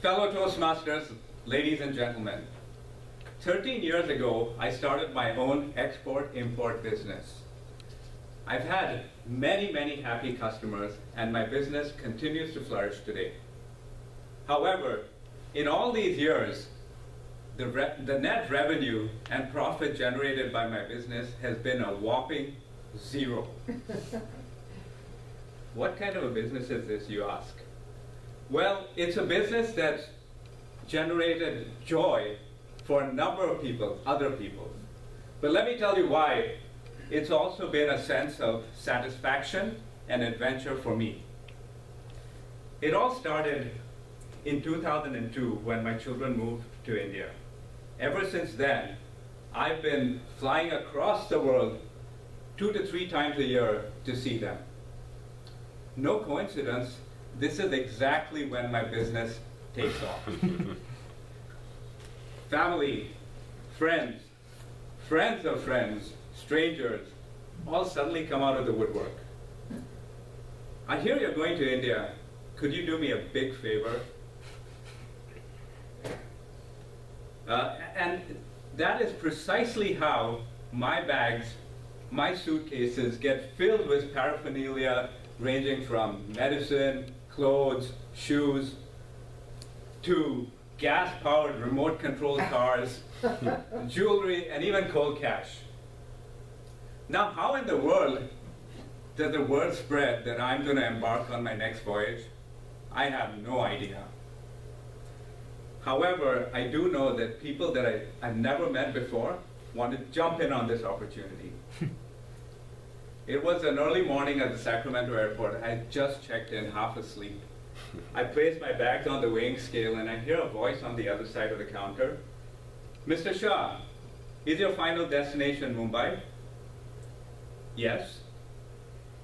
Fellow Toastmasters, ladies and gentlemen, 13 years ago, I started my own export-import business. I've had many, many happy customers, and my business continues to flourish today. However, in all these years, the net revenue and profit generated by my business has been a whopping 0. What kind of a business is this, you ask? Well, it's a business that's generated joy for a number of people, other people. But let me tell you why. It's also been a sense of satisfaction and adventure for me. It all started in 2002 when my children moved to India. Ever since then, I've been flying across the world 2 to 3 times a year to see them. No coincidence, this is exactly when my business takes off. Family, friends, friends of friends, strangers, all suddenly come out of the woodwork. I hear you're going to India. Could you do me a big favor? And that is precisely how my bags, my suitcases get filled with paraphernalia ranging from medicine, clothes, shoes, to gas-powered remote-controlled cars, jewelry, and even cold cash. Now, how in the world does the word spread that I'm going to embark on my next voyage? I have no idea. However, I do know that people that I've never met before want to jump in on this opportunity. It was an early morning at the Sacramento airport. I had just checked in, half asleep. I placed my bags on the weighing scale, and I hear a voice on the other side of the counter. Mr. Shah, is your final destination Mumbai? Yes.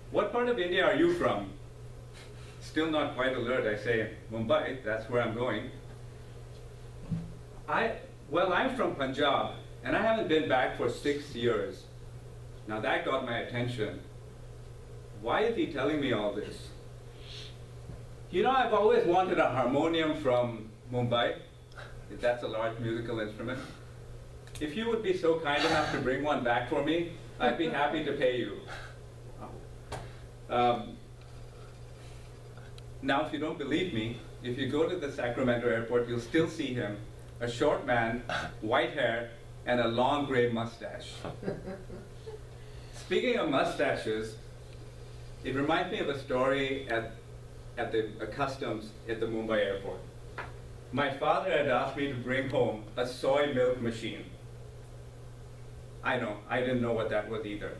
What part of India are you from? Still not quite alert, I say, Mumbai, that's where I'm going. Well, I'm from Punjab, and I haven't been back for 6 years. Now that got my attention. Why is he telling me all this? You know, I've always wanted a harmonium from Mumbai, if that's a large musical instrument. If you would be so kind enough to bring one back for me, I'd be happy to pay you. Now, if you don't believe me, if you go to the Sacramento airport, you'll still see him, a short man, white hair, and a long gray mustache. Speaking of mustaches, it reminds me of a story at the customs at the Mumbai airport. My father had asked me to bring home a soy milk machine. I know, I didn't know what that was either.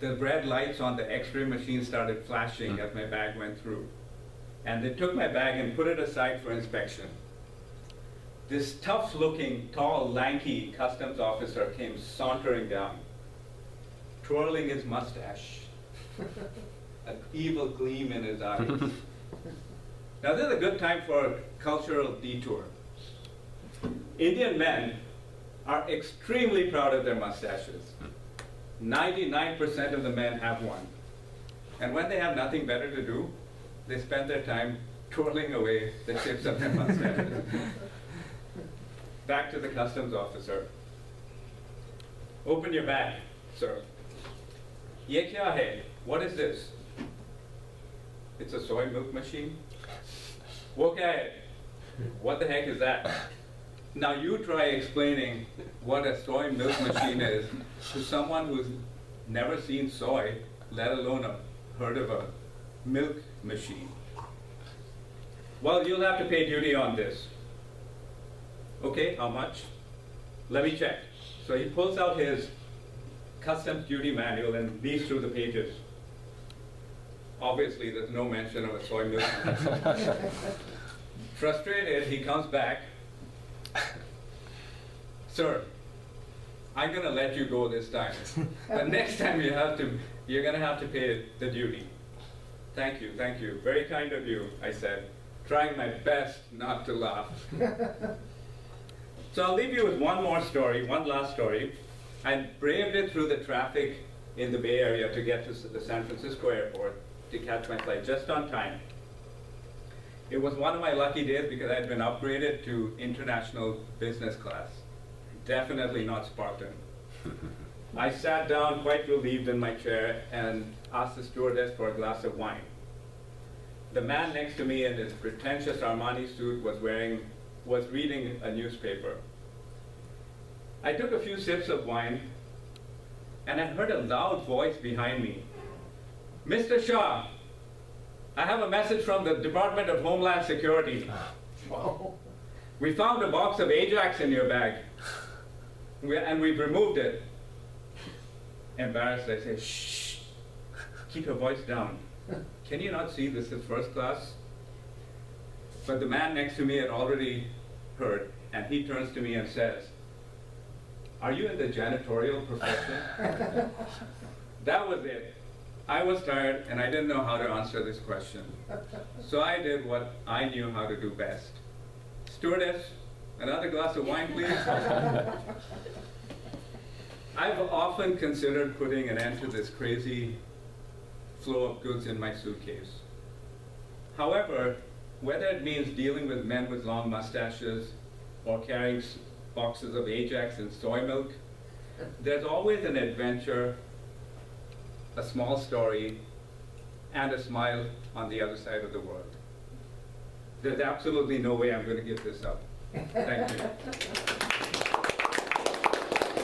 The red lights on the X-ray machine started flashing as my bag went through. And they took my bag and put it aside for inspection. This tough-looking, tall, lanky customs officer came sauntering down, twirling his mustache, an evil gleam in his eyes. Now this is a good time for a cultural detour. Indian men are extremely proud of their mustaches. 99% of the men have one. And when they have nothing better to do, they spend their time twirling away the tips of their mustaches. Back to the customs officer. Open your bag, sir. Ye kya hai? What is this? It's a soy milk machine. Wo kya hai? What the heck is that? Now you try explaining what a soy milk machine is to someone who's never seen soy, let alone heard of a milk machine. Well, you'll have to pay duty on this. Okay, how much? Let me check. So he pulls out his customs duty manual and leaves through the pages. Obviously, there's no mention of a soy milk machine. Frustrated, he comes back. Sir, I'm going to let you go this time. But next time you're going to have to pay the duty. Thank you, thank you. Very kind of you, I said, trying my best not to laugh. So I'll leave you with one more story, one last story. I braved it through the traffic in the Bay Area to get to the San Francisco airport to catch my flight just on time. It was one of my lucky days because I'd been upgraded to international business class. Definitely not Spartan. I sat down quite relieved in my chair and asked the stewardess for a glass of wine. The man next to me in his pretentious Armani suit was reading a newspaper. I took a few sips of wine and I heard a loud voice behind me. "Mr. Shah, I have a message from the Department of Homeland Security. We found a box of Ajax in your bag, and we've removed it." Embarrassed, I say, "Shh, keep your voice down. Can you not see this is first class?" But the man next to me had already heard, and he turns to me and says, "Are you in the janitorial profession?" That was it. I was tired and I didn't know how to answer this question. So I did what I knew how to do best. "Stewardess, another glass of wine, please." I've often considered putting an end to this crazy flow of goods in my suitcase. However, whether it means dealing with men with long mustaches or carrying boxes of Ajax and soy milk, there's always an adventure, a small story, and a smile on the other side of the world. There's absolutely no way I'm going to give this up. Thank you.